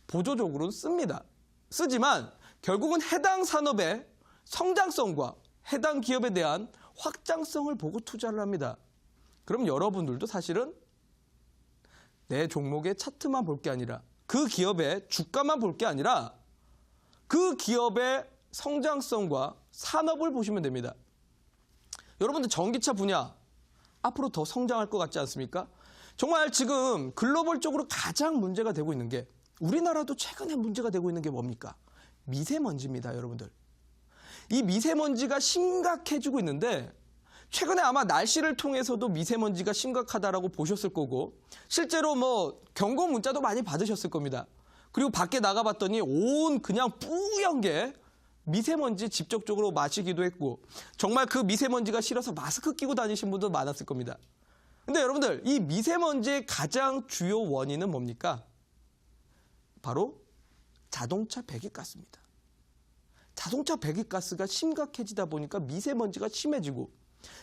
보조적으로는 씁니다. 쓰지만 결국은 해당 산업의 성장성과 해당 기업에 대한 확장성을 보고 투자를 합니다. 그럼 여러분들도 사실은 내 종목의 차트만 볼 게 아니라 그 기업의 주가만 볼 게 아니라 그 기업의 성장성과 산업을 보시면 됩니다. 여러분들 전기차 분야 앞으로 더 성장할 것 같지 않습니까? 정말 지금 글로벌적으로 가장 문제가 되고 있는 게 우리나라도 최근에 문제가 되고 있는 게 뭡니까? 미세먼지입니다, 여러분들. 이 미세먼지가 심각해지고 있는데 최근에 아마 날씨를 통해서도 미세먼지가 심각하다라고 보셨을 거고 실제로 뭐 경고 문자도 많이 받으셨을 겁니다. 그리고 밖에 나가봤더니 온 그냥 뿌연 게 미세먼지 직접적으로 마시기도 했고 정말 그 미세먼지가 싫어서 마스크 끼고 다니신 분도 많았을 겁니다. 근데 여러분들 이 미세먼지의 가장 주요 원인은 뭡니까? 바로 자동차 배기가스입니다. 자동차 배기가스가 심각해지다 보니까 미세먼지가 심해지고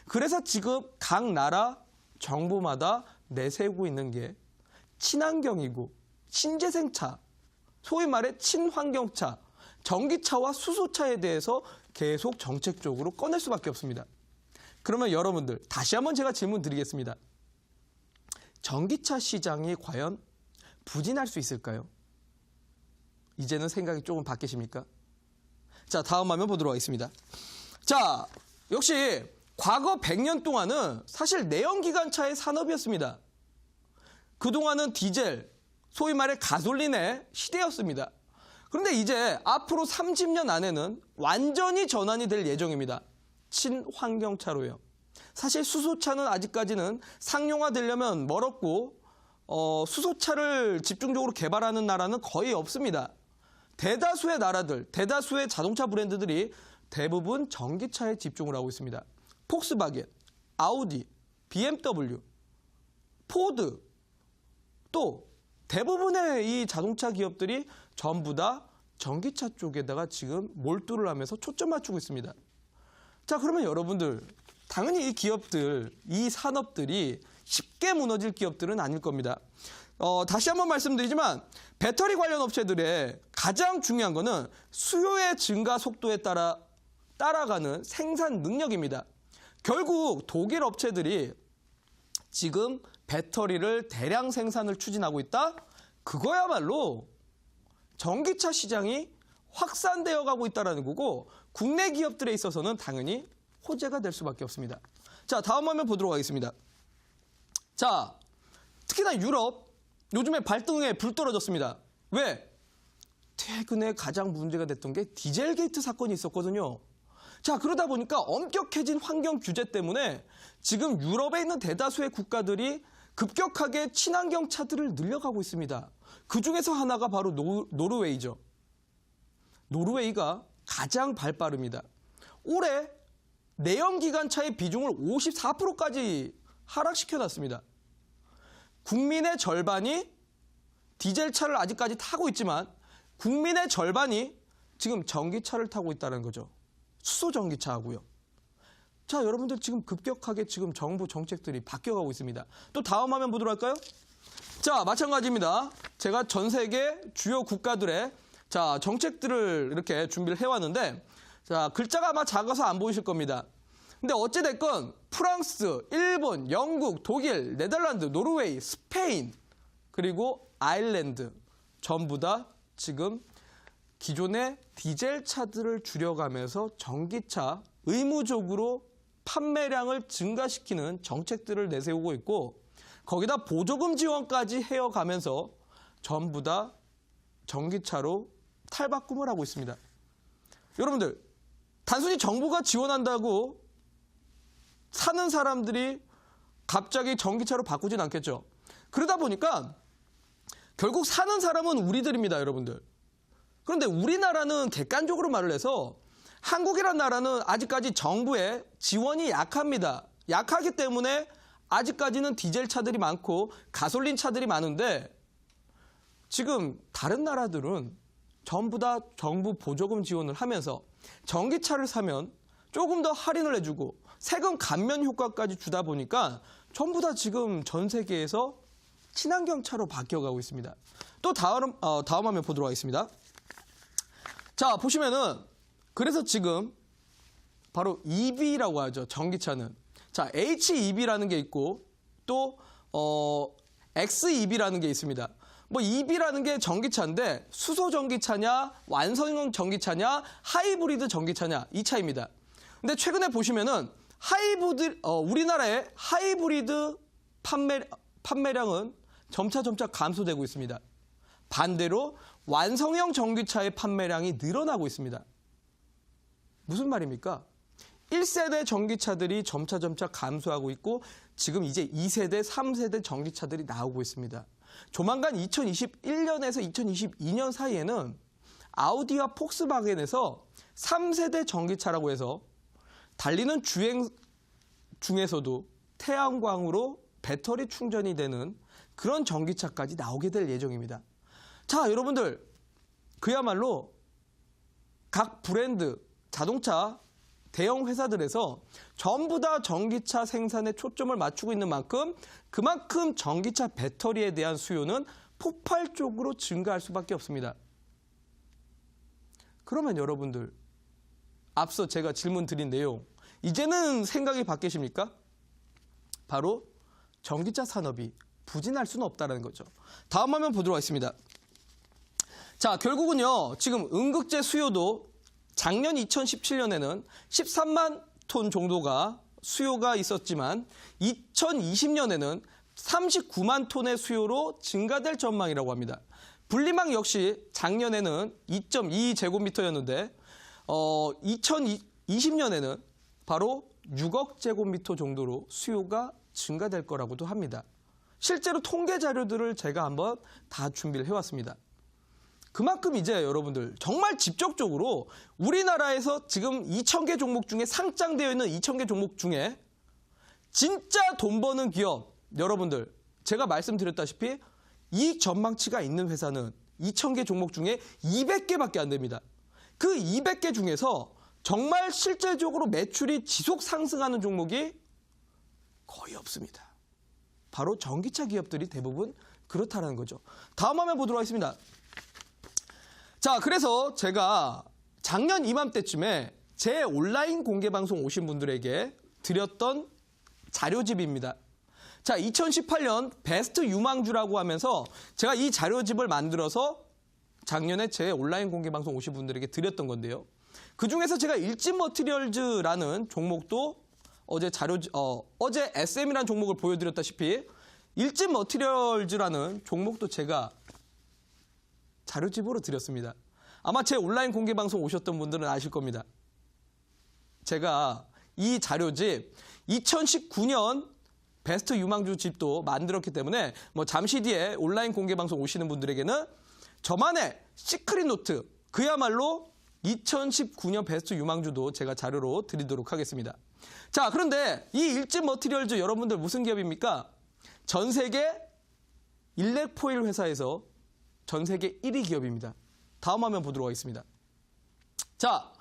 그래서 지금 각 나라 정부마다 내세우고 있는 게 친환경이고 신재생차, 소위 말해 친환경차, 전기차와 수소차에 대해서 계속 정책적으로 꺼낼 수밖에 없습니다. 그러면 여러분들 다시 한번 제가 질문 드리겠습니다. 전기차 시장이 과연 부진할 수 있을까요? 이제는 생각이 조금 바뀌십니까? 자, 다음 화면 보도록 하겠습니다. 자, 역시 과거 100년 동안은 사실 내연기관차의 산업이었습니다. 그동안은 디젤, 소위 말해 가솔린의 시대였습니다. 그런데 이제 앞으로 30년 안에는 완전히 전환이 될 예정입니다. 친환경차로요. 사실 수소차는 아직까지는 상용화되려면 멀었고 수소차를 집중적으로 개발하는 나라는 거의 없습니다. 대다수의 나라들, 대다수의 자동차 브랜드들이 대부분 전기차에 집중을 하고 있습니다. 폭스바겐, 아우디, BMW, 포드, 또 대부분의 이 자동차 기업들이 전부 다 전기차 쪽에다가 지금 몰두를 하면서 초점 맞추고 있습니다. 자, 그러면 여러분들 당연히 이 기업들, 이 산업들이 쉽게 무너질 기업들은 아닐 겁니다. 다시 한번 말씀드리지만 배터리 관련 업체들의 가장 중요한 거는 수요의 증가 속도에 따라가는 생산 능력입니다. 결국 독일 업체들이 지금 배터리를 대량 생산을 추진하고 있다? 그거야말로 전기차 시장이 확산되어 가고 있다는 거고 국내 기업들에 있어서는 당연히 호재가 될 수밖에 없습니다. 자, 다음 화면 보도록 하겠습니다. 자, 특히나 유럽 요즘에 발등에 불 떨어졌습니다. 왜? 최근에 가장 문제가 됐던 게 디젤 게이트 사건이 있었거든요. 자, 그러다 보니까 엄격해진 환경 규제 때문에 지금 유럽에 있는 대다수의 국가들이 급격하게 친환경 차들을 늘려가고 있습니다. 그 중에서 하나가 바로 노르웨이죠. 노르웨이가 가장 발빠릅니다. 올해 내연기관차의 비중을 54%까지 하락시켜놨습니다. 국민의 절반이 디젤차를 아직까지 타고 있지만 국민의 절반이 지금 전기차를 타고 있다는 거죠. 수소 전기차하고요. 자, 여러분들 지금 급격하게 지금 정부 정책들이 바뀌어가고 있습니다. 또 다음 화면 보도록 할까요? 자, 마찬가지입니다. 제가 전 세계 주요 국가들의 자, 정책들을 이렇게 준비를 해왔는데 자, 글자가 아마 작아서 안 보이실 겁니다. 근데 어찌됐건 프랑스, 일본, 영국, 독일, 네덜란드, 노르웨이, 스페인 그리고 아일랜드 전부 다 지금 기존의 디젤 차들을 줄여가면서 전기차 의무적으로 판매량을 증가시키는 정책들을 내세우고 있고 거기다 보조금 지원까지 해어가면서 전부 다 전기차로 탈바꿈을 하고 있습니다. 여러분들, 단순히 정부가 지원한다고 사는 사람들이 갑자기 전기차로 바꾸진 않겠죠. 그러다 보니까 결국 사는 사람은 우리들입니다, 여러분들. 그런데 우리나라는 객관적으로 말을 해서 한국이란 나라는 아직까지 정부의 지원이 약합니다. 약하기 때문에 아직까지는 디젤 차들이 많고 가솔린 차들이 많은데 지금 다른 나라들은 전부 다 정부 보조금 지원을 하면서 전기차를 사면 조금 더 할인을 해주고 세금 감면 효과까지 주다 보니까 전부 다 지금 전 세계에서 친환경차로 바뀌어가고 있습니다. 또 다음 화면 보도록 하겠습니다. 자, 보시면은 그래서 지금 바로 EV라고 하죠. 전기차는. 자, HEV라는 게 있고 또 XEV라는 게 있습니다. 뭐 EV라는 게 전기차인데 수소 전기차냐, 완성형 전기차냐, 하이브리드 전기차냐 이 차이입니다. 근데 최근에 보시면은 우리나라의 하이브리드 판매량은 점차 감소되고 있습니다. 반대로 완성형 전기차의 판매량이 늘어나고 있습니다. 무슨 말입니까? 1세대 전기차들이 점차 감소하고 있고 지금 이제 2세대, 3세대 전기차들이 나오고 있습니다. 조만간 2021년에서 2022년 사이에는 아우디와 폭스바겐에서 3세대 전기차라고 해서 달리는 주행 중에서도 태양광으로 배터리 충전이 되는 그런 전기차까지 나오게 될 예정입니다. 자, 여러분들 그야말로 각 브랜드 자동차 대형 회사들에서 전부 다 전기차 생산에 초점을 맞추고 있는 만큼 그만큼 전기차 배터리에 대한 수요는 폭발적으로 증가할 수밖에 없습니다. 그러면 여러분들 앞서 제가 질문 드린 내용 이제는 생각이 바뀌십니까? 바로 전기차 산업이 부진할 수는 없다는 거죠. 다음 화면 보도록 하겠습니다. 자, 결국은요. 지금 음극재 수요도 작년 2017년에는 13만 톤 정도가 수요가 있었지만 2020년에는 39만 톤의 수요로 증가될 전망이라고 합니다. 분리막 역시 작년에는 2.2제곱미터였는데 2020년에는 바로 6억 제곱미터 정도로 수요가 증가될 거라고도 합니다. 실제로 통계 자료들을 제가 한번 다 준비를 해왔습니다. 그만큼 이제 여러분들 정말 직접적으로 우리나라에서 지금 2,000개 종목 중에 상장되어 있는 2,000개 종목 중에 진짜 돈 버는 기업 여러분들 제가 말씀드렸다시피 이익 전망치가 있는 회사는 2,000개 종목 중에 200개밖에 안 됩니다. 그 200개 중에서 정말 실질적으로 매출이 지속 상승하는 종목이 거의 없습니다. 바로 전기차 기업들이 대부분 그렇다는 거죠. 다음 화면 보도록 하겠습니다. 자, 그래서 제가 작년 이맘때쯤에 제 온라인 공개 방송 오신 분들에게 드렸던 자료집입니다. 자, 2018년 베스트 유망주라고 하면서 제가 이 자료집을 만들어서 작년에 제 온라인 공개 방송 오신 분들에게 드렸던 건데요. 그중에서 제가 일진머티리얼즈라는 종목도 어제 SM이라는 종목을 보여드렸다시피 일진머티리얼즈라는 종목도 제가 자료집으로 드렸습니다. 아마 제 온라인 공개 방송 오셨던 분들은 아실 겁니다. 제가 이 자료집 2019년 베스트 유망주 집도 만들었기 때문에 뭐 잠시 뒤에 온라인 공개 방송 오시는 분들에게는 저만의 시크릿 노트 그야말로 2019년 베스트 유망주도 제가 자료로 드리도록 하겠습니다. 자, 그런데 이 일진머티리얼즈 여러분들 무슨 기업입니까? 전 세계 일렉포일 회사에서 전 세계 1위 기업입니다. 다음 화면 보도록 하겠습니다. 자,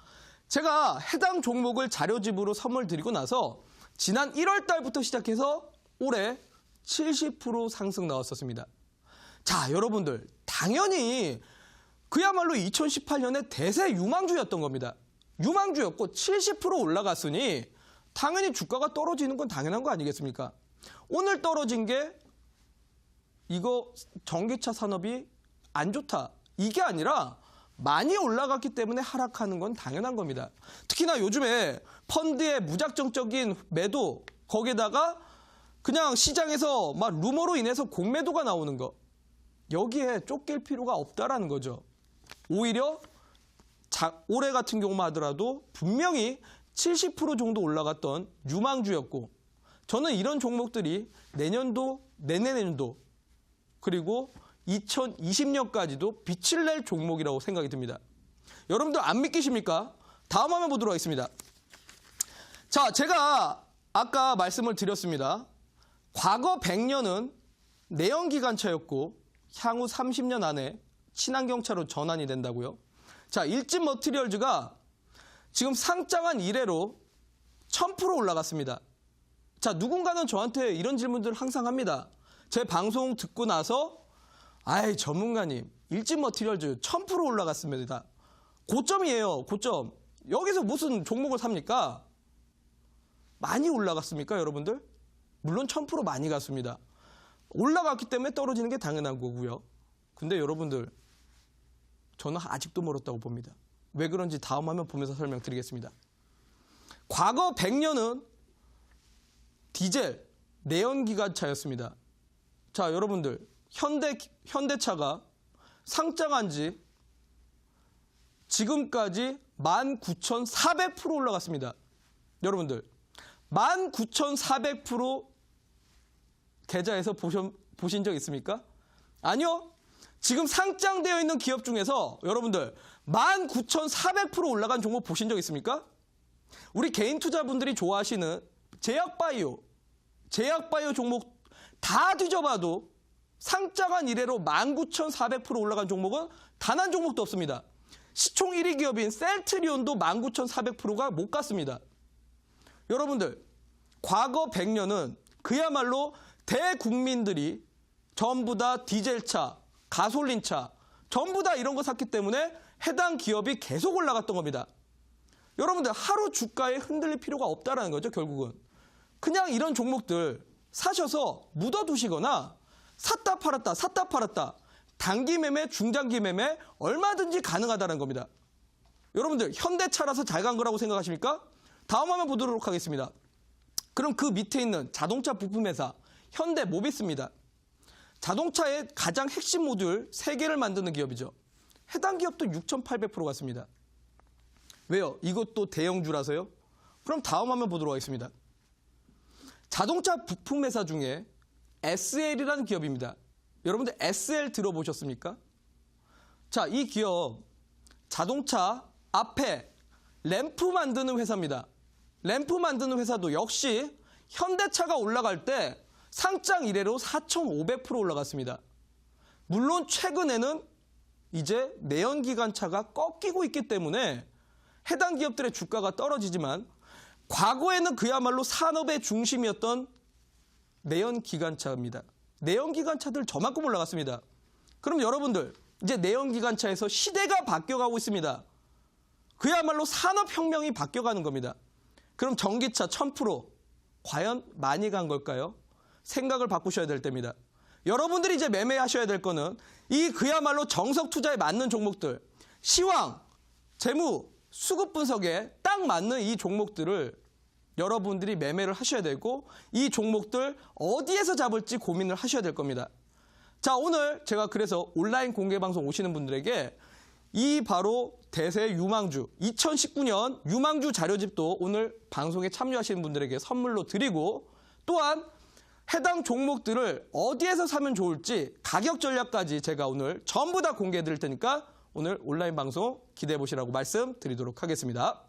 제가 해당 종목을 자료집으로 선물 드리고 나서 지난 1월 달부터 시작해서 올해 70% 상승 나왔었습니다. 자, 여러분들 당연히 그야말로 2018년에 대세 유망주였던 겁니다. 유망주였고 70% 올라갔으니 당연히 주가가 떨어지는 건 당연한 거 아니겠습니까? 오늘 떨어진 게 이거 전기차 산업이 안 좋다. 이게 아니라 많이 올라갔기 때문에 하락하는 건 당연한 겁니다. 특히나 요즘에 펀드의 무작정적인 매도, 거기에다가 그냥 시장에서 막 루머로 인해서 공매도가 나오는 거. 여기에 쫓길 필요가 없다라는 거죠. 오히려 올해 같은 경우만 하더라도 분명히 70% 정도 올라갔던 유망주였고, 저는 이런 종목들이 내년도, 내내년도, 그리고 2020년까지도 빛을 낼 종목이라고 생각이 듭니다. 여러분들 안 믿기십니까? 다음 화면 보도록 하겠습니다. 자, 제가 아까 말씀을 드렸습니다. 과거 100년은 내연기관차였고 향후 30년 안에 친환경차로 전환이 된다고요. 자, 일진 머티리얼즈가 지금 상장한 이래로 1000% 올라갔습니다. 자, 누군가는 저한테 이런 질문들을 항상 합니다. 제 방송 듣고 나서 아이, 전문가님, 일진 머티리얼즈 1000% 올라갔습니다. 고점이에요, 고점. 여기서 무슨 종목을 삽니까? 많이 올라갔습니까, 여러분들? 물론 1000% 많이 갔습니다. 올라갔기 때문에 떨어지는 게 당연한 거고요. 근데 여러분들, 저는 아직도 멀었다고 봅니다. 왜 그런지 다음 화면 보면서 설명드리겠습니다. 과거 100년은 디젤, 내연기관차였습니다. 자, 여러분들, 현대차가 상장한 지 지금까지 19,400% 올라갔습니다. 여러분들, 19,400% 계좌에서 보신 적 있습니까? 아니요. 지금 상장되어 있는 기업 중에서 여러분들 19,400% 올라간 종목 보신 적 있습니까? 우리 개인 투자분들이 좋아하시는 제약바이오 종목 다 뒤져봐도 상장한 이래로 19,400% 올라간 종목은 단 한 종목도 없습니다. 시총 1위 기업인 셀트리온도 19,400%가 못 갔습니다. 여러분들, 과거 100년은 그야말로 대국민들이 전부 다 디젤차, 가솔린차, 전부 다 이런 거 샀기 때문에 해당 기업이 계속 올라갔던 겁니다. 여러분들, 하루 주가에 흔들릴 필요가 없다는 거죠, 결국은. 그냥 이런 종목들 사셔서 묻어두시거나 샀다 팔았다, 단기 매매, 중장기 매매 얼마든지 가능하다는 겁니다. 여러분들, 현대차라서 잘 간 거라고 생각하십니까? 다음 화면 보도록 하겠습니다. 그럼 그 밑에 있는 자동차 부품 회사 현대모비스입니다. 자동차의 가장 핵심 모듈 3개를 만드는 기업이죠. 해당 기업도 6,800% 갔습니다. 왜요? 이것도 대형주라서요? 그럼 다음 화면 보도록 하겠습니다. 자동차 부품 회사 중에 SL이라는 기업입니다. 여러분들 SL 들어보셨습니까? 자, 이 기업 자동차 앞에 램프 만드는 회사입니다. 램프 만드는 회사도 역시 현대차가 올라갈 때 상장 이래로 4,500% 올라갔습니다. 물론 최근에는 이제 내연기관차가 꺾이고 있기 때문에 해당 기업들의 주가가 떨어지지만 과거에는 그야말로 산업의 중심이었던 내연기관차입니다. 내연기관차들 저만큼 올라갔습니다. 그럼 여러분들, 이제 내연기관차에서 시대가 바뀌어가고 있습니다. 그야말로 산업혁명이 바뀌어가는 겁니다. 그럼 전기차 1000% 과연 많이 간 걸까요? 생각을 바꾸셔야 될 때입니다. 여러분들이 이제 매매하셔야 될 거는 이 그야말로 정석 투자에 맞는 종목들, 시황, 재무, 수급 분석에 딱 맞는 이 종목들을 여러분들이 매매를 하셔야 되고 이 종목들 어디에서 잡을지 고민을 하셔야 될 겁니다. 자, 오늘 제가 그래서 온라인 공개방송 오시는 분들에게 이 바로 대세 유망주 2019년 유망주 자료집도 오늘 방송에 참여하시는 분들에게 선물로 드리고 또한 해당 종목들을 어디에서 사면 좋을지 가격 전략까지 제가 오늘 전부 다 공개해 드릴 테니까 오늘 온라인 방송 기대해 보시라고 말씀드리도록 하겠습니다.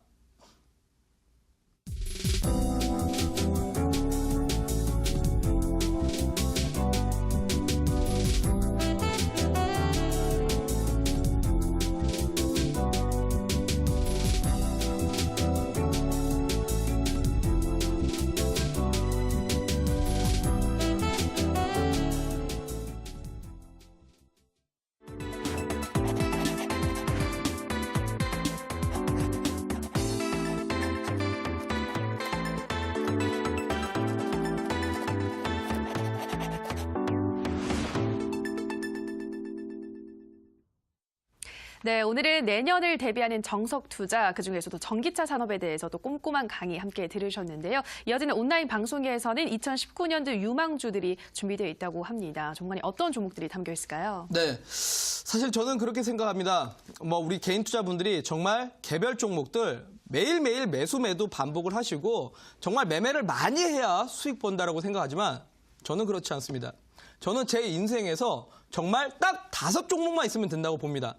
네, 오늘은 내년을 대비하는 정석 투자, 그중에서도 전기차 산업에 대해서도 꼼꼼한 강의 함께 들으셨는데요. 이어지는 온라인 방송에서는 2019년도 유망주들이 준비되어 있다고 합니다. 종관이 어떤 종목들이 담겨 있을까요? 네, 사실 저는 그렇게 생각합니다. 우리 개인 투자분들이 정말 개별 종목들 매일매일 매수 매도 반복을 하시고 정말 매매를 많이 해야 수익 본다라고 생각하지만 저는 그렇지 않습니다. 저는 제 인생에서 정말 딱 5종목만 있으면 된다고 봅니다.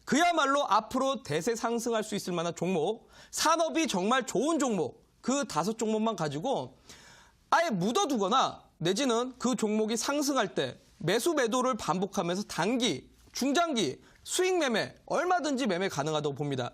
그야말로 앞으로 대세 상승할 수 있을 만한 종목, 산업이 정말 좋은 종목, 그 5종목만 가지고 아예 묻어두거나 내지는 그 종목이 상승할 때 매수 매도를 반복하면서 단기, 중장기, 수익 매매 얼마든지 매매 가능하다고 봅니다.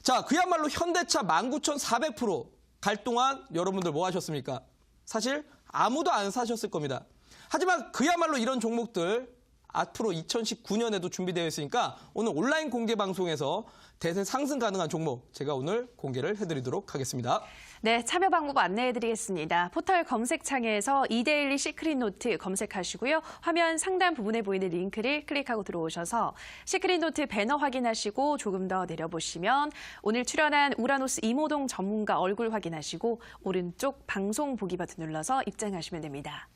자, 그야말로 현대차 19,400% 갈 동안 여러분들 뭐 하셨습니까? 사실 아무도 안 사셨을 겁니다. 하지만 그야말로 이런 종목들 앞으로 2019년에도 준비되어 있으니까 오늘 온라인 공개 방송에서 대세 상승 가능한 종목 제가 오늘 공개를 해드리도록 하겠습니다. 네, 참여 방법 안내해드리겠습니다. 포털 검색창에서 이데일리 시크릿노트 검색하시고요. 화면 상단 부분에 보이는 링크를 클릭하고 들어오셔서 시크릿노트 배너 확인하시고 조금 더 내려보시면 오늘 출연한 우라노스 이모동 전문가 얼굴 확인하시고 오른쪽 방송 보기 버튼 눌러서 입장하시면 됩니다.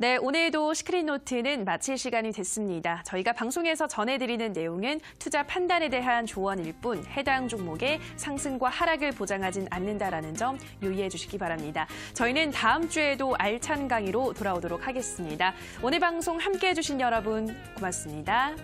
네, 오늘도 시크릿노트는 마칠 시간이 됐습니다. 저희가 방송에서 전해드리는 내용은 투자 판단에 대한 조언일 뿐 해당 종목의 상승과 하락을 보장하진 않는다라는 점 유의해 주시기 바랍니다. 저희는 다음 주에도 알찬 강의로 돌아오도록 하겠습니다. 오늘 방송 함께해 주신 여러분 고맙습니다.